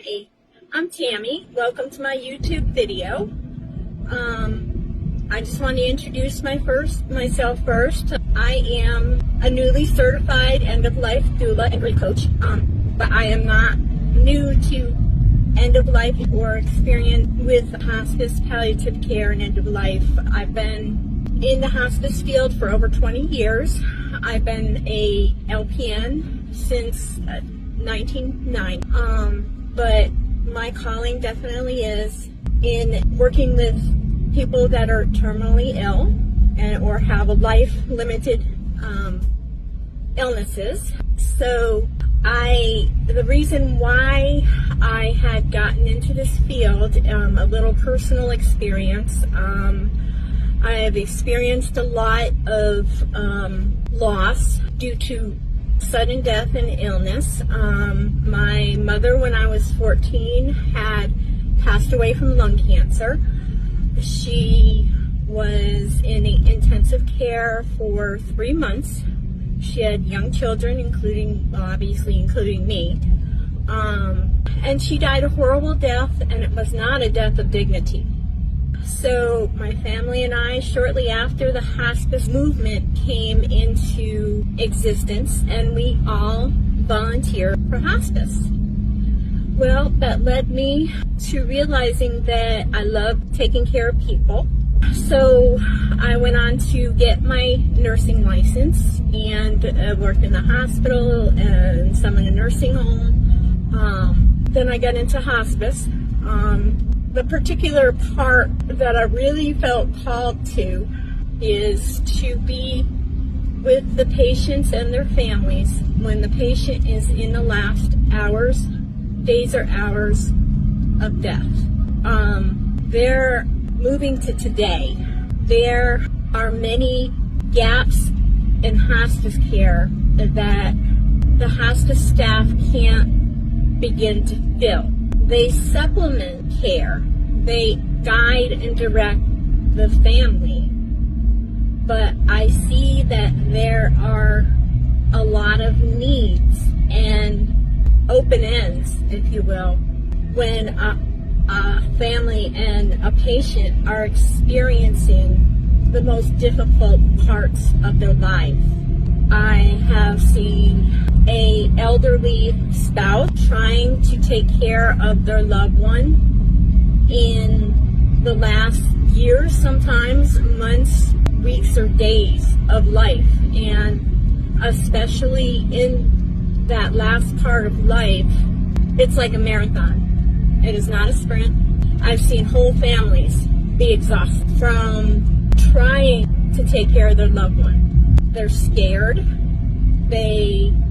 Hi, I'm Tammy. Welcome to my YouTube video. I just want to introduce myself first. I am a newly certified end-of-life doula and grief coach, but I am not new to end-of-life or experience with hospice, palliative care, and end-of-life. I've been in the hospice field for over 20 years. I've been a LPN since 1990. But my calling definitely is in working with people that are terminally ill or have a life-limited illnesses. So the reason why I had gotten into this field, a little personal experience. I have experienced a lot of loss due to sudden death and illness. My mother, when I was 14, had passed away from lung cancer. She was in intensive care for 3 months. She had young children, including me. And she died a horrible death, and it was not a death of dignity. So my family and I, shortly after the hospice movement came into existence, and we all volunteered for hospice. Well, that led me to realizing that I love taking care of people. So I went on to get my nursing license and worked in the hospital and some in a nursing home. Then I got into hospice. The particular part that I really felt called to is to be with the patients and their families when the patient is in the last hours, days or hours of death. They're moving to today. There are many gaps in hospice care that the hospice staff can't begin to fill. They supplement care. They guide and direct the family. But I see that there are a lot of needs and open ends, if you will, when a family and a patient are experiencing the most difficult parts of their life. I have seen an elderly spouse trying to take care of their loved one in the last years, sometimes months, weeks, or days of life. And especially in that last part of life, it's like a marathon. It is not a sprint. I've seen whole families be exhausted from trying to take care of their loved one. They're scared.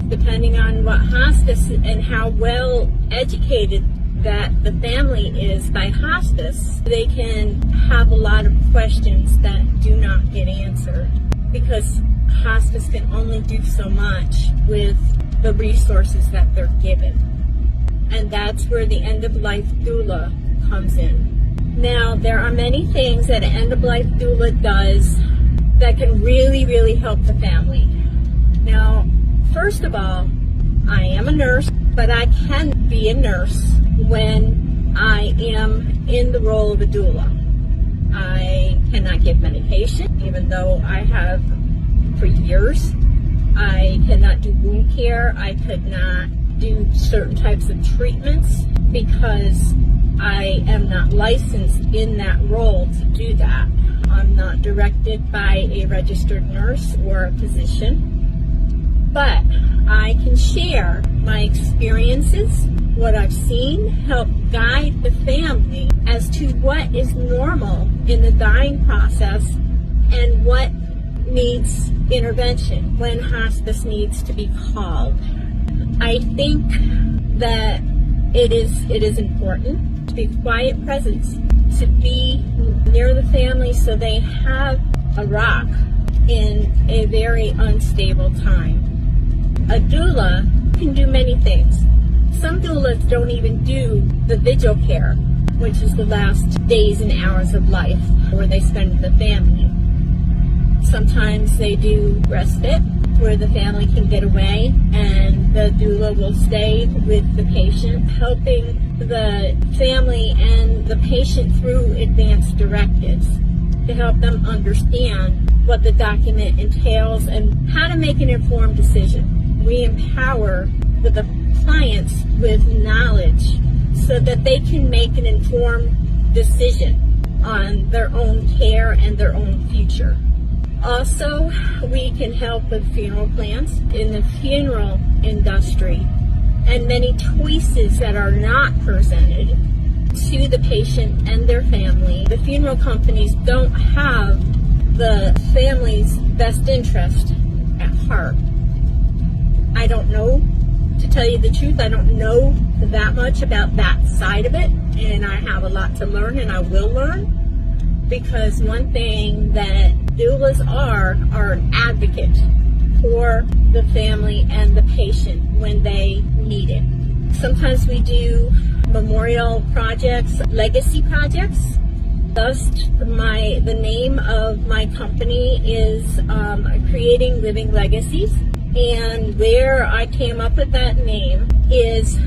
Depending on what hospice and how well educated that the family is by hospice, they can have a lot of questions that do not get answered because hospice can only do so much with the resources that they're given. And that's where the end-of-life doula comes in. Now, there are many things that an end-of-life doula does that can really, really help the family. Now, first of all, I am a nurse, but I can be a nurse when I am in the role of a doula. I cannot give medication, even though I have for years. I cannot do wound care. I could not do certain types of treatments because I am not licensed in that role to do that. I'm not directed by a registered nurse or a physician, but I can share my experiences, what I've seen, help guide the family as to what is normal in the dying process and what needs intervention, when hospice needs to be called. I think that it is important to be a quiet presence, to be near the family so they have a rock in a very unstable time. A doula can do many things. Some doulas don't even do the vigil care, which is the last days and hours of life where they spend with the family. Sometimes they do respite, where the family can get away and the doula will stay with the patient, helping the family and the patient through advanced directives to help them understand what the document entails and how to make an informed decision. We empower the clients with knowledge so that they can make an informed decision on their own care and their own future. Also, we can help with funeral plans in the funeral industry and many choices that are not presented to the patient and their family. The funeral companies don't have the family's best interest at heart. I don't know, to tell you the truth, I don't know that much about that side of it, and I have a lot to learn, and I will learn, because one thing that doulas are an advocate for the family and the patient when they need it. Sometimes we do memorial projects, legacy projects. Thus, the name of my company is Creating Living Legacies. And where I came up with that name is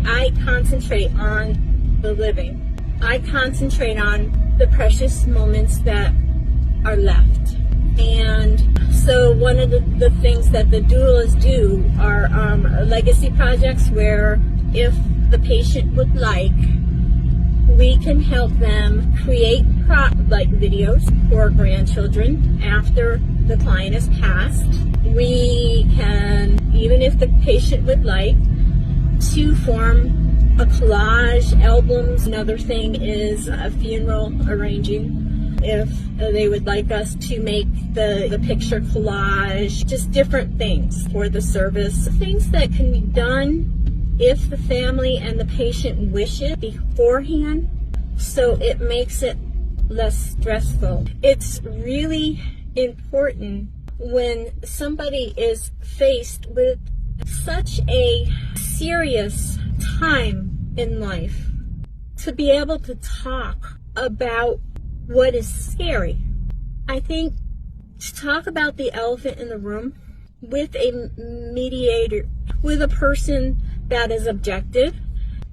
I concentrate on the living. I concentrate on the precious moments that are left. And so one of the things that the doulas do are legacy projects where if the patient would like, we can help them create videos for grandchildren after the client has passed. We can, even if the patient would like, to form a collage, albums. Another thing is a funeral arranging. If they would like us to make the picture collage, just different things for the service. Things that can be done if the family and the patient wish it beforehand, so it makes it less stressful. It's really important when somebody is faced with such a serious time in life to be able to talk about what is scary. I think to talk about the elephant in the room with a mediator, with a person that is objective,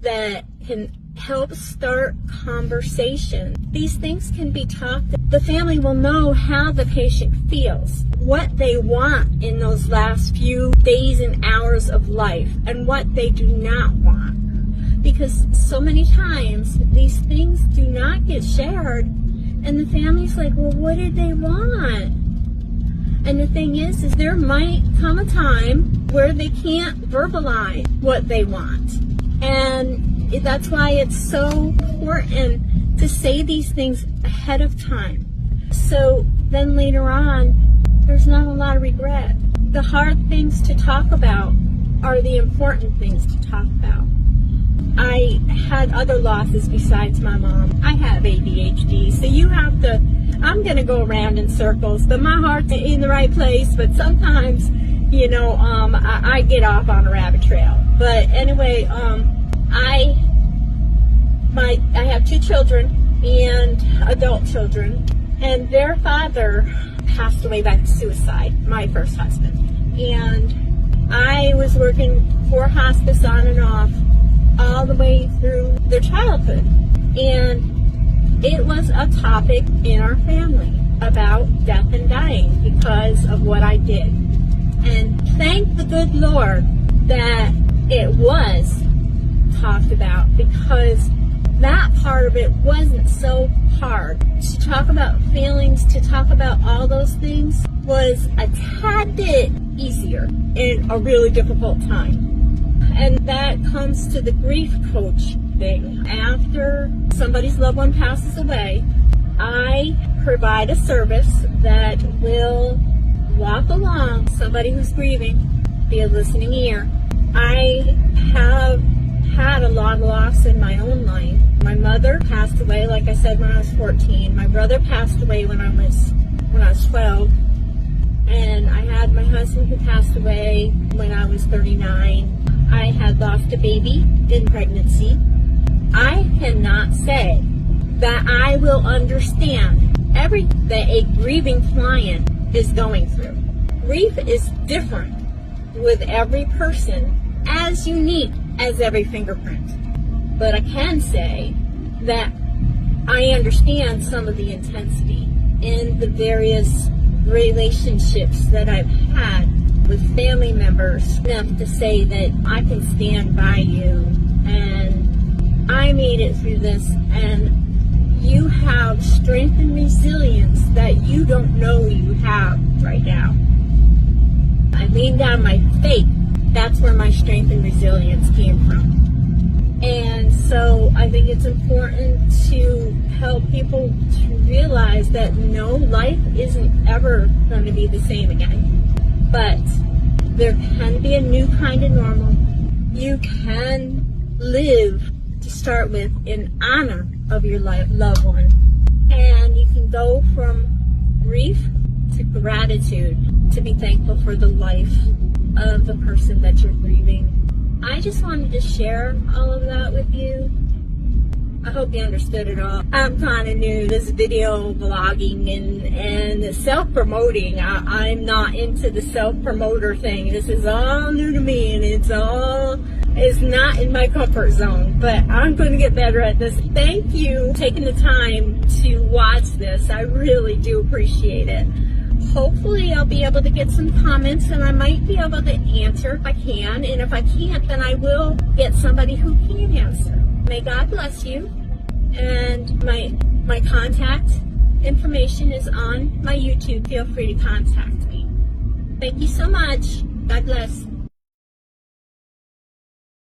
that can help start conversation. These things can be talked. The family will know how the patient feels, what they want in those last few days and hours of life, and what they do not want. Because so many times these things do not get shared, and the family's like, well, what did they want? And the thing is there might come a time where they can't verbalize what they want. And that's why it's so important to say these things ahead of time. So then later on, there's not a lot of regret. The hard things to talk about are the important things to talk about. I had other losses besides my mom. I have ADHD, so you have to, I'm going to go around in circles, but my heart's in the right place, but sometimes, I get off on a rabbit trail. But anyway, I have 2 children and adult children, and their father passed away by suicide, my first husband. And I was working for hospice on and off all the way through their childhood. And it was a topic in our family about death and dying because of what I did. And thank the good Lord that it was talked about, because that part of it wasn't so hard. To talk about feelings, to talk about all those things was a tad bit easier in a really difficult time. And that comes to the grief coach thing. After somebody's loved one passes away, I provide a service that will walk along somebody who's grieving, be a listening ear. I have had a lot of loss in my own life. My mother passed away, like I said, when I was 14. My brother passed away when I was 12. And I had my husband who passed away when I was 39. I had lost a baby in pregnancy. I cannot say that I will understand everything that a grieving client is going through. grief is different with every person, as unique as every fingerprint. But I can say that I understand some of the intensity in the various relationships that I've had with family members, enough to say that I can stand by you, and I made it through this, and you have strength and resilience that you don't know you have right now. I leaned on my faith. That's where my strength and resilience came from. And so I think it's important to help people to realize that no, life isn't ever going to be the same again. But there can be a new kind of normal. You can live, to start with, in honor of your loved one. And you can go from grief to gratitude, to be thankful for the life of the person that you're grieving. I just wanted to share all of that with you. I hope you understood it all. I'm kind of new to this video vlogging and self-promoting. I'm not into the self-promoter thing. This is all new to me, and it's not in my comfort zone, but I'm going to get better at this. Thank you for taking the time to watch this. I really do appreciate it. Hopefully I'll be able to get some comments, and I might be able to answer if I can, and if I can't, then I will get somebody who can answer. May God bless you, and my contact information is on my YouTube. Feel free to contact me. Thank you so much. God bless.